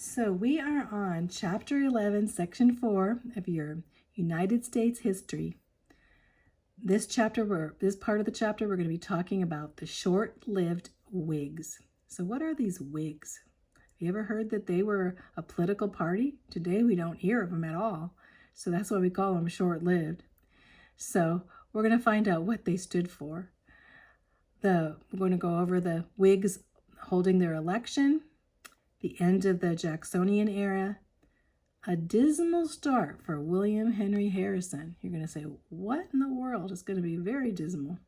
So we are on Chapter 11, Section 4 of your United States history. This part of the chapter, we're going to be talking about the short-lived Whigs. So what are these Whigs? Have you ever heard that they were a political party? Today we don't hear of them at all. So that's why we call them short-lived. So we're going to find out what they stood for. We're going to go over the Whigs holding their election, the end of the Jacksonian era, a dismal start for William Henry Harrison. You're going to say, what in the world? It's going to be very dismal.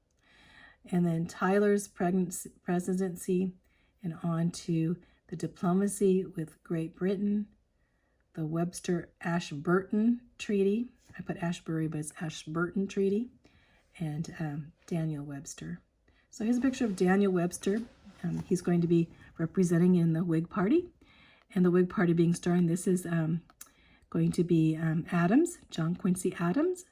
And then Tyler's presidency, and on to the diplomacy with Great Britain, the Webster-Ashburton Treaty. I put Ashbury, but it's Ashburton Treaty, and Daniel Webster. So here's a picture of Daniel Webster. He's going to be representing in the Whig Party, and the Whig Party being starring. This is going to be Adams, John Quincy Adams.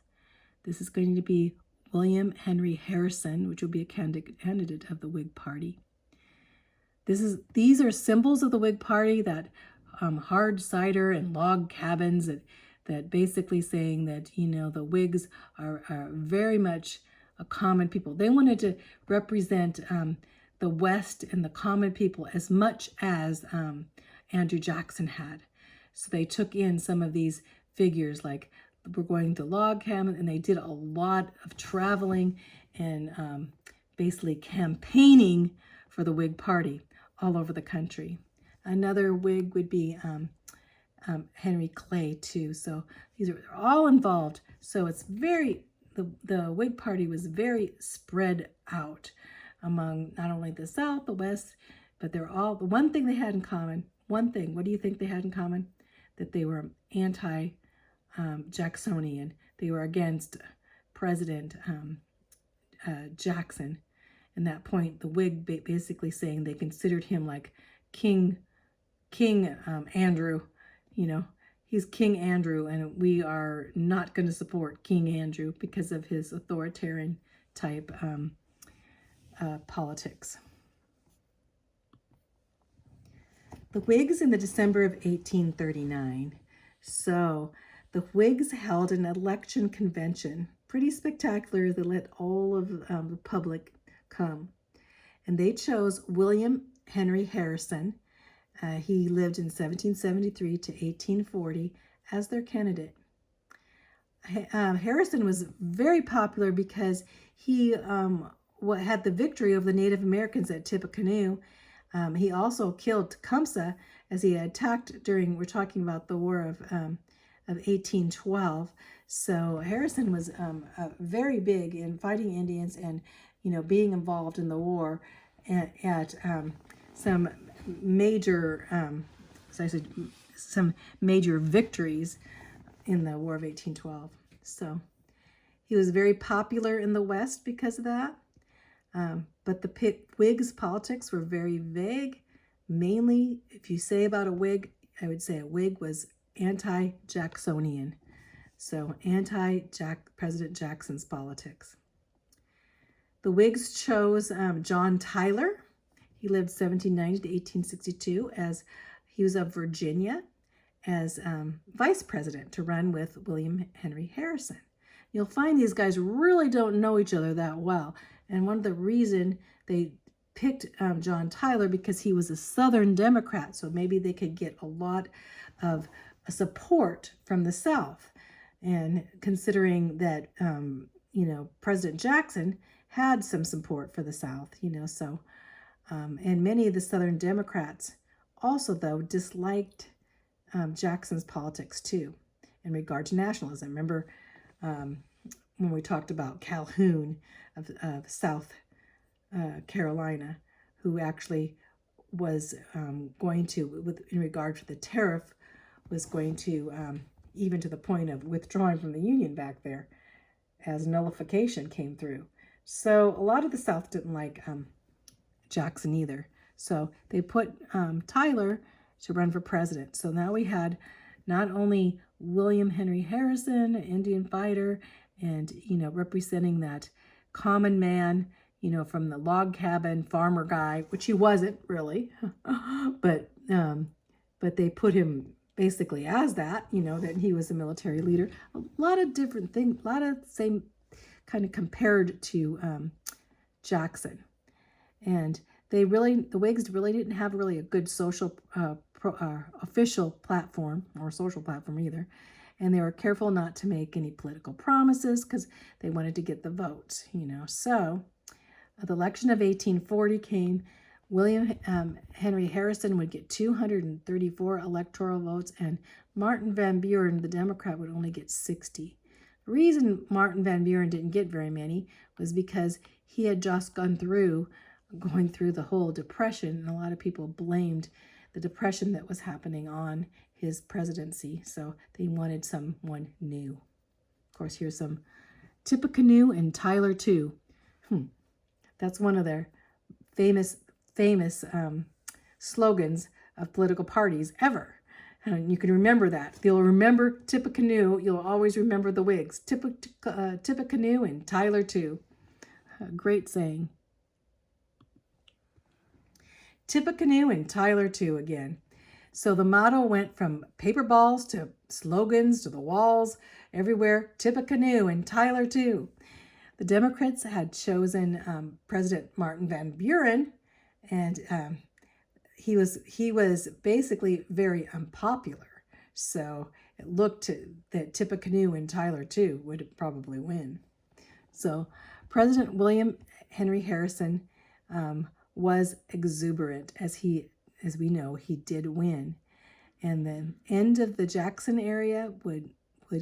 This is going to be William Henry Harrison, which will be a candidate of the Whig Party. These are symbols of the Whig Party, that hard cider and log cabins, that basically saying that, the Whigs are very much a common people. They wanted to represent the West and the common people as much as Andrew Jackson had. So they took in some of these figures, like we're going to log cabin, and they did a lot of traveling and basically campaigning for the Whig Party all over the country. Another Whig would be Henry Clay too. So these are all involved. So it's the Whig Party was very spread out among not only the South, the West, but they're all, the one thing they had in common, what do you think they had in common? That they were anti-Jacksonian. They were against President Jackson. And that point, the Whig basically saying they considered him like King Andrew, he's King Andrew, and we are not going to support King Andrew because of his authoritarian type politics. The Whigs in the December of 1839. So the Whigs held an election convention, pretty spectacular. They let all of the public come. And they chose William Henry Harrison. He lived in 1773 to 1840 as their candidate. Harrison was very popular because he had the victory over the Native Americans at Tippecanoe. He also killed Tecumseh as he attacked we're talking about the War of 1812. So Harrison was very big in fighting Indians and, being involved in the war at some major, some major victories in the War of 1812. So he was very popular in the West because of that. But the Whigs' politics were very vague. Mainly, if you say about a Whig, I would say a Whig was anti-Jacksonian. So anti-President Jackson's politics. The Whigs chose John Tyler. He lived 1790 to 1862 as he was of Virginia as vice president to run with William Henry Harrison. You'll find these guys really don't know each other that well. And one of the reasons they picked John Tyler because he was a Southern Democrat, so maybe they could get a lot of support from the South. And considering that, President Jackson had some support for the South, and many of the Southern Democrats also, though, disliked Jackson's politics too in regard to nationalism. Remember when we talked about Calhoun of South Carolina, who actually was going to, in regard to the tariff, was going to, even to the point of withdrawing from the Union back there as nullification came through. So a lot of the South didn't like Jackson either. So they put Tyler to run for president. So now we had not only William Henry Harrison, an Indian fighter, and, representing that common man, from the log cabin farmer guy, which he wasn't really, but but they put him basically as that, that he was a military leader. A lot of different things, a lot of same kind of compared to Jackson. And the Whigs really didn't have really a good social, official platform or social platform either. And they were careful not to make any political promises because they wanted to get the votes, So the election of 1840 came. William Henry Harrison would get 234 electoral votes, and Martin Van Buren, the Democrat, would only get 60. The reason Martin Van Buren didn't get very many was because he had just going through the whole Depression, and a lot of people blamed the Depression that was happening on his presidency, so they wanted someone new. Of course, here's some Tippecanoe and Tyler too. That's one of their famous slogans of political parties ever. And you can remember that. If you'll remember Tippecanoe, you'll always remember the Whigs. Tippecanoe and Tyler too. A great saying. Tippecanoe and Tyler too again. So the motto went from paper balls to slogans to the walls, everywhere. Tippecanoe and Tyler too. The Democrats had chosen President Martin Van Buren, and he was basically very unpopular. So it looked that Tippecanoe and Tyler too would probably win. So President William Henry Harrison was exuberant, as we know he did win, and the end of the Jackson area would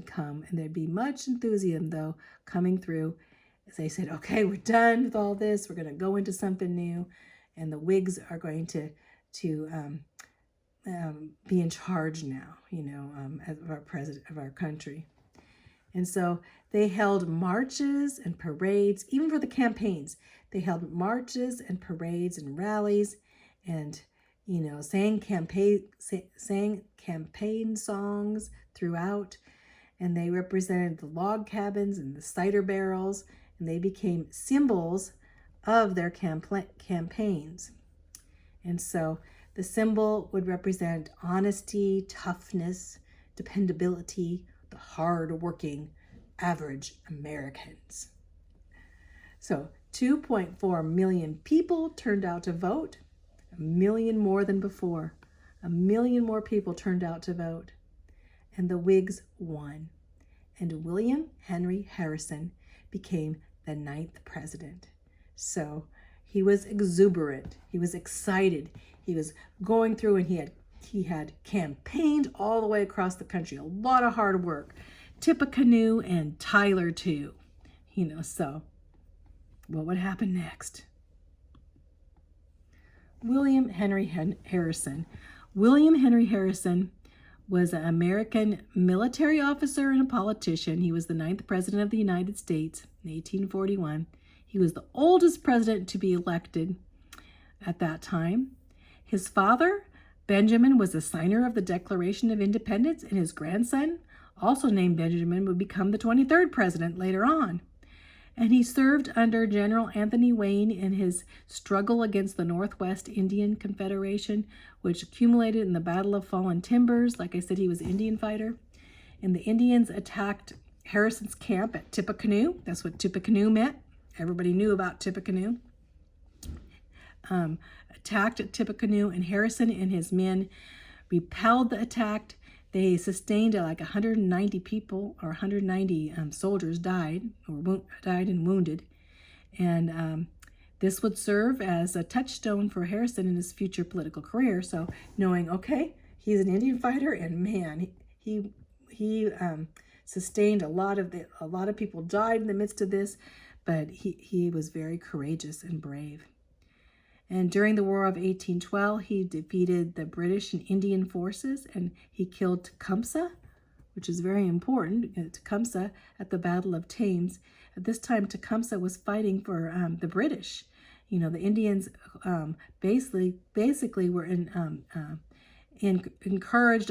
come, and there'd be much enthusiasm though coming through. As they said, okay, we're done with all this. We're going to go into something new, and the Whigs are going to be in charge now, of our president of our country. And so they held marches and parades, even for the campaigns. They held marches and parades and rallies, and sang campaign songs throughout. And they represented the log cabins and the cider barrels, and they became symbols of their campaigns. And so the symbol would represent honesty, toughness, dependability, the hard-working average Americans. So 2.4 million people turned out to vote, 1 million more than before. 1 million more people turned out to vote, and the Whigs won. And William Henry Harrison became the 9th president. So he was exuberant. He was excited. He was going through, and he had campaigned all the way across the country. A lot of hard work. Tippecanoe and Tyler too. So what would happen next? William Henry Harrison. William Henry Harrison was an American military officer and a politician. He was the 9th president of the United States in 1841. He was the oldest president to be elected at that time. His father, Benjamin, was the signer of the Declaration of Independence, and his grandson, also named Benjamin, would become the 23rd president later on. And he served under General Anthony Wayne in his struggle against the Northwest Indian Confederation, which accumulated in the Battle of Fallen Timbers. Like I said, he was an Indian fighter. And the Indians attacked Harrison's camp at Tippecanoe. That's what Tippecanoe meant. Everybody knew about Tippecanoe. Attacked at Tippecanoe, and Harrison and his men repelled the attack. They sustained like 190 people, or 190 soldiers died and wounded. And this would serve as a touchstone for Harrison in his future political career. So knowing, okay, he's an Indian fighter, and man, he sustained a lot of people died in the midst of this, but he was very courageous and brave. And during the War of 1812, he defeated the British and Indian forces, and he killed Tecumseh, which is very important, Tecumseh at the Battle of Thames. At this time, Tecumseh was fighting for the British. The Indians basically were encouraged,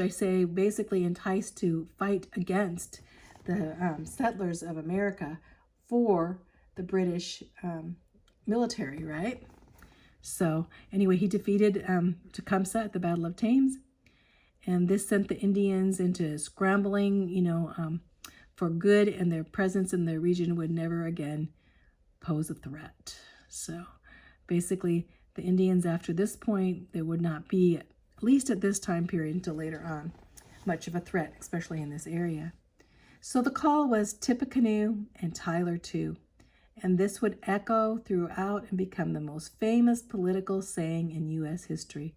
basically enticed to fight against the settlers of America for the British military, right? So anyway, he defeated Tecumseh at the Battle of Thames, And this sent the Indians into scrambling, for good, and their presence in the region would never again pose a threat. So basically, the Indians after this point, they would not be, at least at this time period until later on, much of a threat, especially in this area. So the call was Tippecanoe and Tyler too. And this would echo throughout and become the most famous political saying in U.S. history.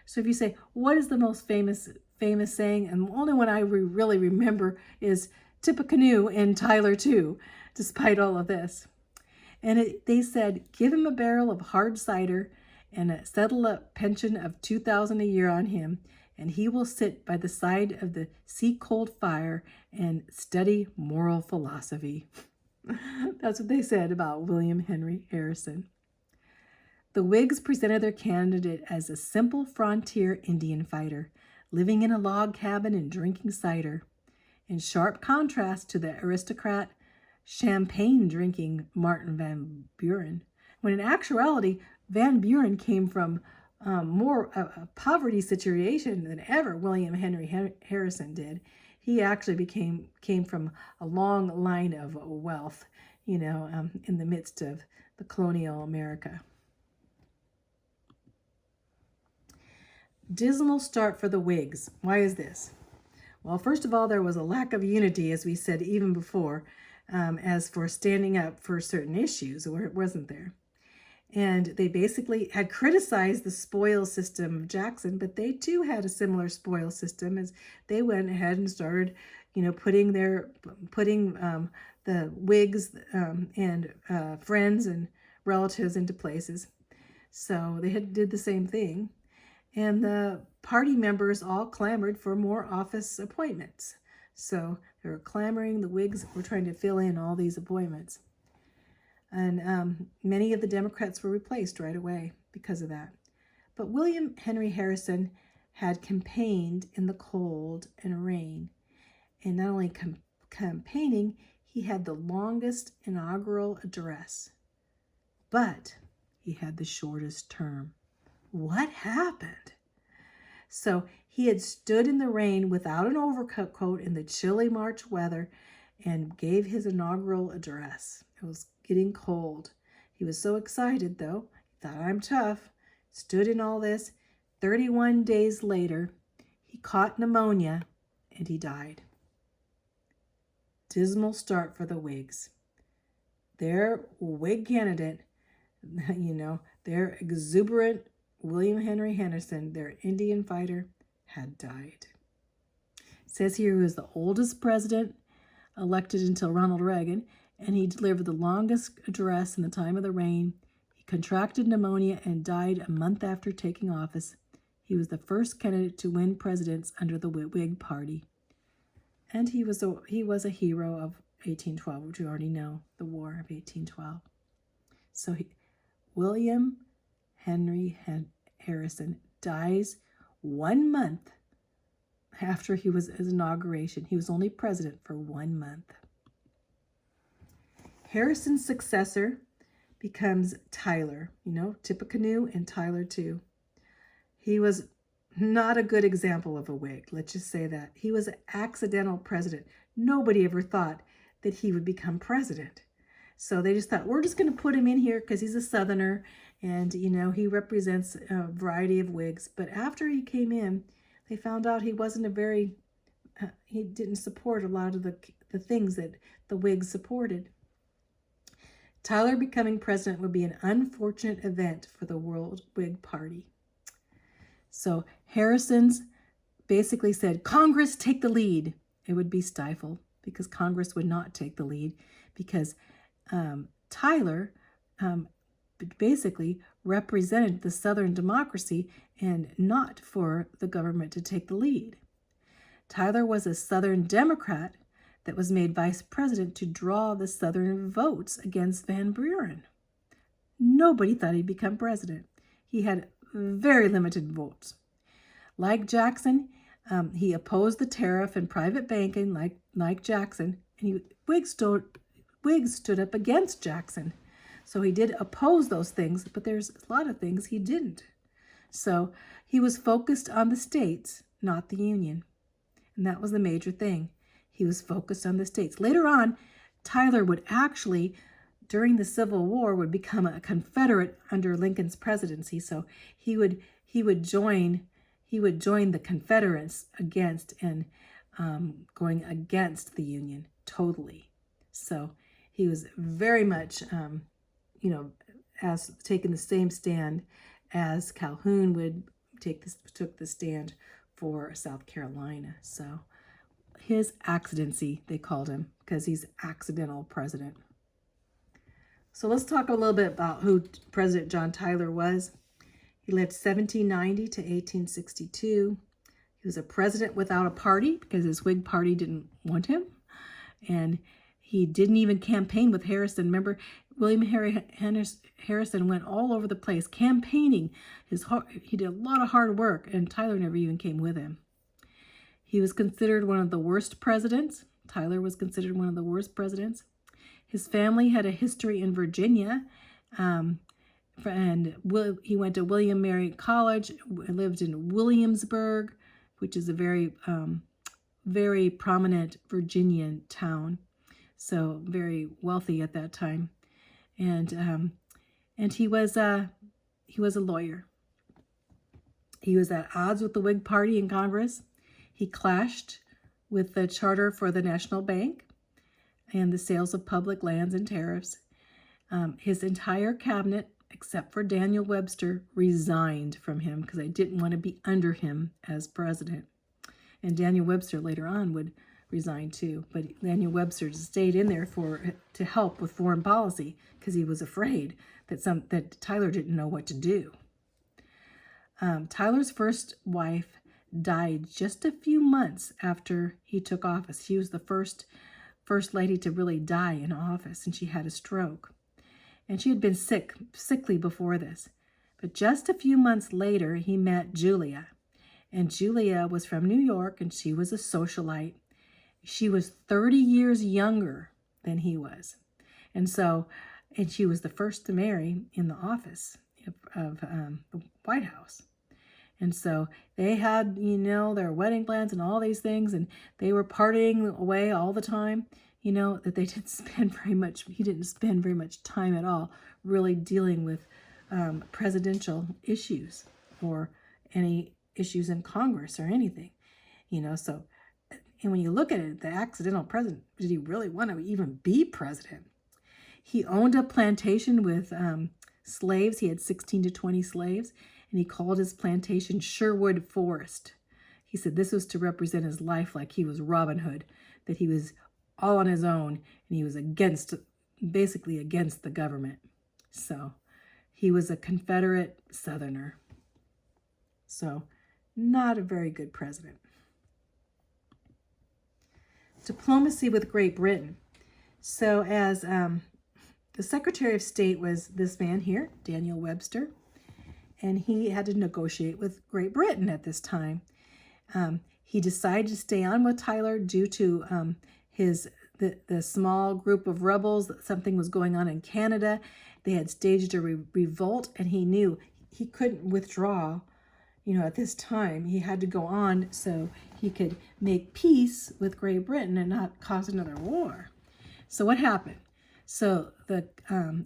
So if you say, what is the most famous saying? And the only one I really remember is Tippecanoe and Tyler too, despite all of this. And they said, give him a barrel of hard cider and settle a pension of $2,000 a year on him, and he will sit by the side of the sea-cold fire and study moral philosophy. That's what they said about William Henry Harrison. The Whigs presented their candidate as a simple frontier Indian fighter, living in a log cabin and drinking cider, in sharp contrast to the aristocrat, champagne-drinking Martin Van Buren, when in actuality, Van Buren came from more a poverty situation than ever William Henry Harrison did. He actually came from a long line of wealth, in the midst of the colonial America. Dismal start for the Whigs. Why is this? Well, first of all, there was a lack of unity, as we said even before, as for standing up for certain issues, where it wasn't there. And they basically had criticized the spoil system of Jackson, but they too had a similar spoil system as they went ahead and started, putting the Whigs and friends and relatives into places. So they did the same thing. And the party members all clamored for more office appointments. So they were clamoring, the Whigs were trying to fill in all these appointments. And many of the Democrats were replaced right away because of that. But William Henry Harrison had campaigned in the cold and rain. And not only campaigning, he had the longest inaugural address. But he had the shortest term. What happened? So he had stood in the rain without an overcoat in the chilly March weather and gave his inaugural address. It was getting cold. He was so excited, though. He thought, I'm tough. Stood in all this. 31 days later, he caught pneumonia and he died. Dismal start for the Whigs. Their Whig candidate, their exuberant William Henry Harrison, their Indian fighter, had died. It says here he was the oldest president elected until Ronald Reagan, and he delivered the longest address in the time of the reign. He contracted pneumonia and died a month after taking office. He was the first candidate to win presidents under the Whig Party. And he was a hero of 1812, which we already know, the War of 1812. So William Henry Harrison dies 1 month after his inauguration. He was only president for 1 month. Harrison's successor becomes Tyler, Tippecanoe and Tyler too. He was not a good example of a Whig, let's just say that. He was an accidental president. Nobody ever thought that he would become president. So they just thought, we're just going to put him in here because he's a Southerner and, he represents a variety of Whigs. But after he came in, they found out he wasn't he didn't support a lot of the things that the Whigs supported. Tyler becoming president would be an unfortunate event for the World Whig Party. So Harrison's basically said, Congress, take the lead. It would be stifled because Congress would not take the lead because Tyler basically represented the Southern democracy and not for the government to take the lead. Tyler was a Southern Democrat that was made vice president to draw the Southern votes against Van Buren. Nobody thought he'd become president. He had very limited votes. Like Jackson, he opposed the tariff and private banking like Jackson, and Whigs stood up against Jackson. So he did oppose those things, but there's a lot of things he didn't. So he was focused on the states, not the Union. And that was the major thing. He was focused on the states. Later on, Tyler would actually, during the Civil War, would become a Confederate under Lincoln's presidency. So he would join the Confederates against and going against the Union totally. So he was very much, as taking the same stand as Calhoun would took the stand for South Carolina. So his accidency, they called him, because he's accidental president. So let's talk a little bit about who President John Tyler was. He lived 1790 to 1862. He was a president without a party because his Whig party didn't want him. And he didn't even campaign with Harrison. Remember, William Harrison went all over the place campaigning. He did a lot of hard work, and Tyler never even came with him. He was considered one of the worst presidents. Tyler was considered one of the worst presidents. His family had a history in Virginia, and he went to William Mary College, lived in Williamsburg, which is a very, very prominent Virginian town, so very wealthy at that time. And he was a lawyer. He was at odds with the Whig Party in Congress. He clashed with the charter for the National Bank and the sales of public lands and tariffs. His entire cabinet, except for Daniel Webster, resigned from him because they didn't want to be under him as president. And Daniel Webster later on would resign too, but Daniel Webster stayed in there to help with foreign policy because he was afraid that Tyler didn't know what to do. Tyler's first wife died just a few months after he took office. She was the first lady to really die in office, and she had a stroke. And she had been sickly before this. But just a few months later, he met Julia. And Julia was from New York, and she was a socialite. She was 30 years younger than he was. And she was the first to marry in the office of the White House. And so they had, their wedding plans and all these things, and they were partying away all the time, that they didn't spend very much, he didn't spend very much time at all really dealing with presidential issues or any issues in Congress or anything, so, and when you look at it, the accidental president, did he really want to even be president? He owned a plantation with slaves. He had 16 to 20 slaves, and he called his plantation Sherwood Forest. He said this was to represent his life like he was Robin Hood, that he was all on his own, and he was basically against the government. So he was a Confederate Southerner. So not a very good president. Diplomacy with Great Britain. So as the Secretary of State was this man here, Daniel Webster, and he had to negotiate with Great Britain at this time. He decided to stay on with Tyler due to the small group of rebels. Something was going on in Canada. They had staged a revolt, and he knew he couldn't withdraw. At this time, he had to go on so he could make peace with Great Britain and not cause another war. So what happened? So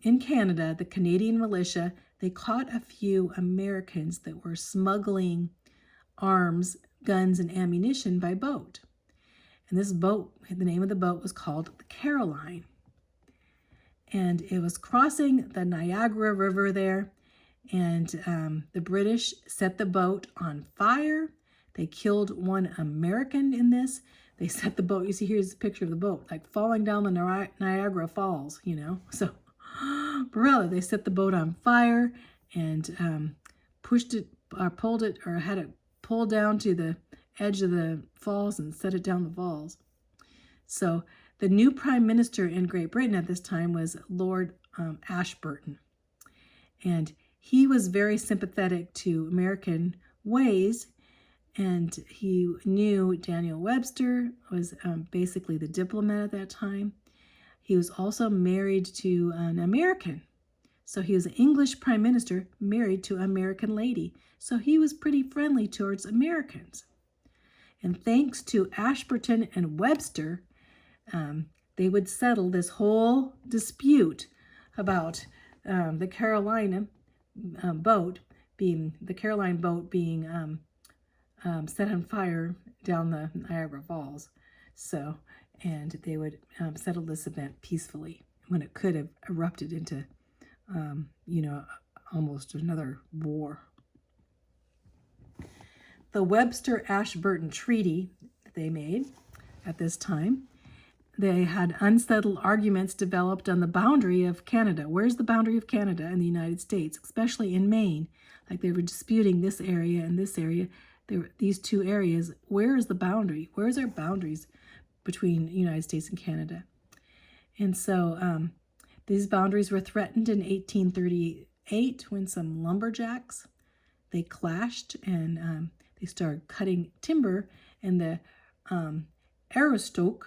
in Canada, the Canadian militia, they caught a few Americans that were smuggling arms, guns, and ammunition by boat. And this boat, the name of the boat was called the Caroline. And it was crossing the Niagara River there. And the British set the boat on fire. They killed one American in this. They set the boat, you see here's a picture of the boat, like falling down the Niagara Falls, So, brother, they set the boat on fire and pushed it, or pulled it, or had it pulled down to the edge of the falls and set it down the falls. So the new prime minister in Great Britain at this time was Lord Ashburton. And he was very sympathetic to American ways, and he knew Daniel Webster was basically the diplomat at that time. He was also married to an American. So he was an English prime minister married to an American lady. So he was pretty friendly towards Americans. And thanks to Ashburton and Webster, they would settle this whole dispute about the Caroline boat being set on fire down the Niagara Falls. So, and they would settle this event peacefully when it could have erupted into, almost another war. The Webster-Ashburton Treaty that they made at this time, they had unsettled arguments developed on the boundary of Canada. Where's the boundary of Canada and the United States, especially in Maine? Like they were disputing this area and this area. These two areas, where is the boundary? Where's our boundaries between the United States and Canada? And so these boundaries were threatened in 1838 when some lumberjacks, they clashed and they started cutting timber in the Aroostook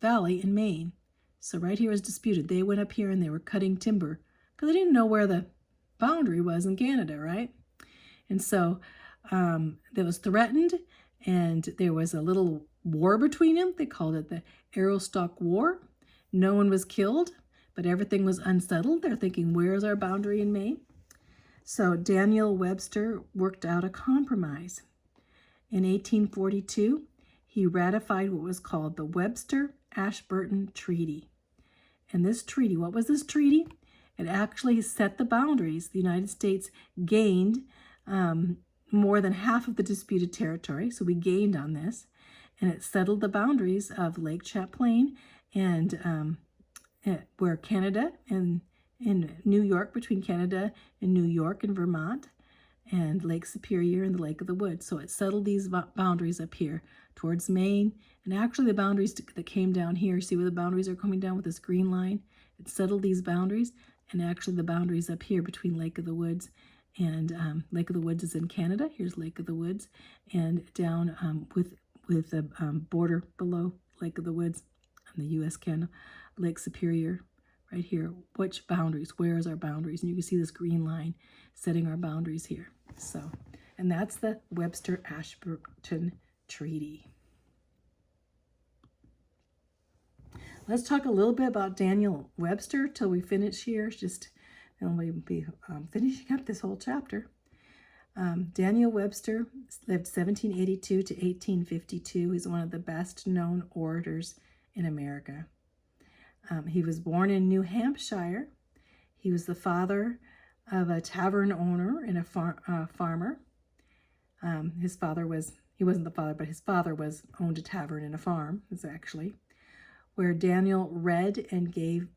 Valley in Maine. So right here was disputed. They went up here and they were cutting timber because they didn't know where the boundary was in Canada, right? And so that was threatened, and there was a little war between them. They called it the Aroostook War. No one was killed, but everything was unsettled. They're thinking, where's our boundary in Maine? So Daniel Webster worked out a compromise. In 1842, he ratified what was called the Webster-Ashburton Treaty. And this treaty, what was this treaty? It actually set the boundaries. The United States gained more than half of the disputed territory, so we gained on this, and it settled the boundaries of Lake Champlain and where Canada and in New York, between Canada and New York and Vermont, and Lake Superior and the Lake of the Woods. So it settled these boundaries up here towards Maine, and actually the boundaries that came down here, see where the boundaries are coming down with this green line? It settled these boundaries, and actually the boundaries up here between Lake of the Woods and Lake of the Woods is in Canada. Here's Lake of the Woods, and down with the border below Lake of the Woods on the U.S.-Canada, Lake Superior, right here. Which boundaries? Where is our boundaries? And you can see this green line setting our boundaries here. So, and that's the Webster-Ashburton Treaty. Let's talk a little bit about Daniel Webster till we finish here. And we'll be finishing up this whole chapter. Daniel Webster lived 1782 to 1852. He's one of the best known orators in America. He was born in New Hampshire. He was the father of a tavern owner and a farmer. His father was, he wasn't the father, but his father owned a tavern and a farm, actually, where Daniel read and gave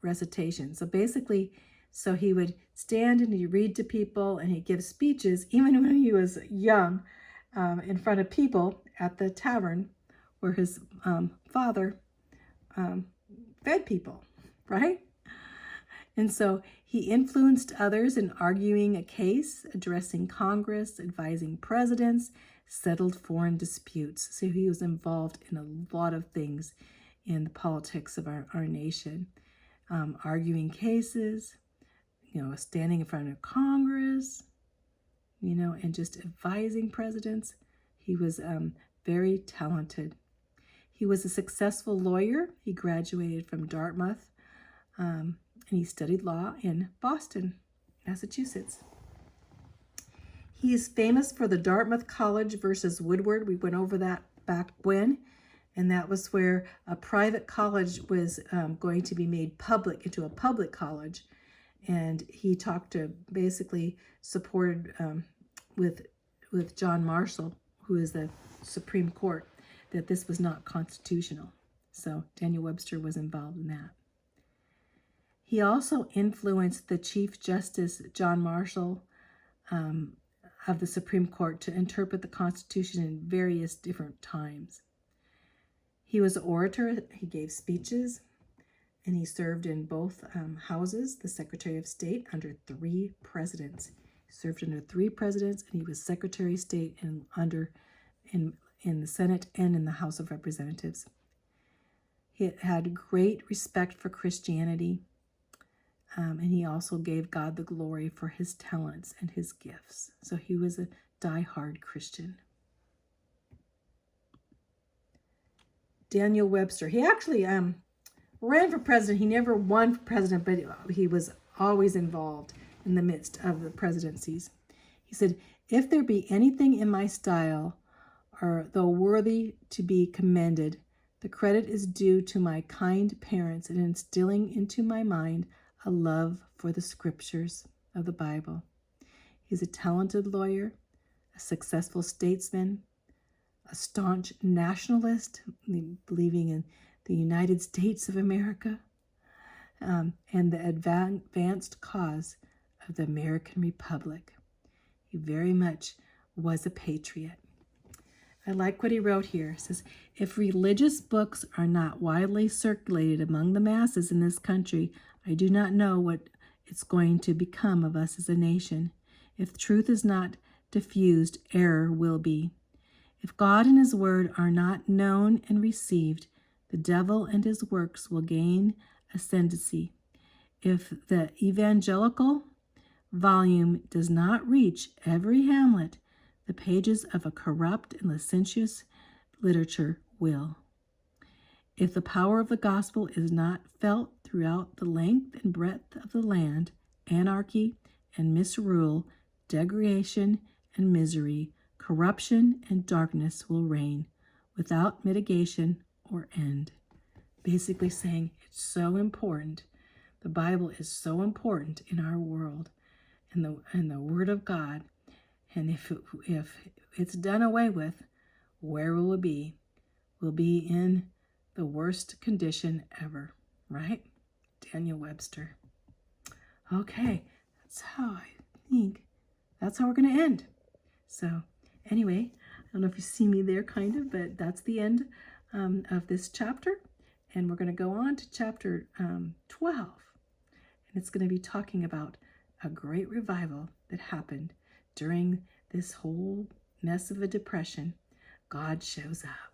recitation. So basically, so he would stand and he'd read to people and he'd give speeches, even when he was young, in front of people at the tavern where his father fed people, right? And so he influenced others in arguing a case, addressing Congress, advising presidents, settled foreign disputes. So he was involved in a lot of things in the politics of our nation, arguing cases, standing in front of Congress, and just advising presidents. He was very talented. He was a successful lawyer. He graduated from Dartmouth, and he studied law in Boston, Massachusetts. He is famous for the Dartmouth College versus Woodward. We went over that back when, and that was where a private college was going to be made public into a public college. And he basically supported with John Marshall, who is the Supreme Court, that this was not constitutional. So Daniel Webster was involved in that. He also influenced the Chief Justice John Marshall of the Supreme Court to interpret the Constitution in various different times. He was an orator. He gave speeches, and he served in both houses, the Secretary of State, under 3 presidents. He served under 3 presidents, and he was Secretary of State in the Senate and in the House of Representatives. He had great respect for Christianity, and he also gave God the glory for his talents and his gifts. So he was a die-hard Christian. Daniel Webster. He actually ran for president. He never won for president, but he was always involved in the midst of the presidencies. He said, "If there be anything in my style, or though worthy to be commended, the credit is due to my kind parents in instilling into my mind a love for the scriptures of the Bible." He's a talented lawyer, a successful statesman, a staunch nationalist, believing in the United States of America, and the advanced cause of the American Republic. He very much was a patriot. I like what he wrote here. It says, "If religious books are not widely circulated among the masses in this country, I do not know what it's going to become of us as a nation. If truth is not diffused, error will be. If God and his word are not known and received, the devil and his works will gain ascendancy. If the evangelical volume does not reach every hamlet, the pages of a corrupt and licentious literature will. If the power of the gospel is not felt throughout the length and breadth of the land, anarchy and misrule, degradation and misery, corruption and darkness will reign without mitigation or end." Basically saying it's so important. The Bible is so important in our world, and the Word of God. And if it's done away with, where will we be? We'll be in the worst condition ever, right? Daniel Webster. Okay, that's how we're going to end. So anyway, I don't know if you see me there kind of, but that's the end of this chapter. And we're going to go on to chapter 12. And it's going to be talking about a great revival that happened during this whole mess of a depression. God shows up.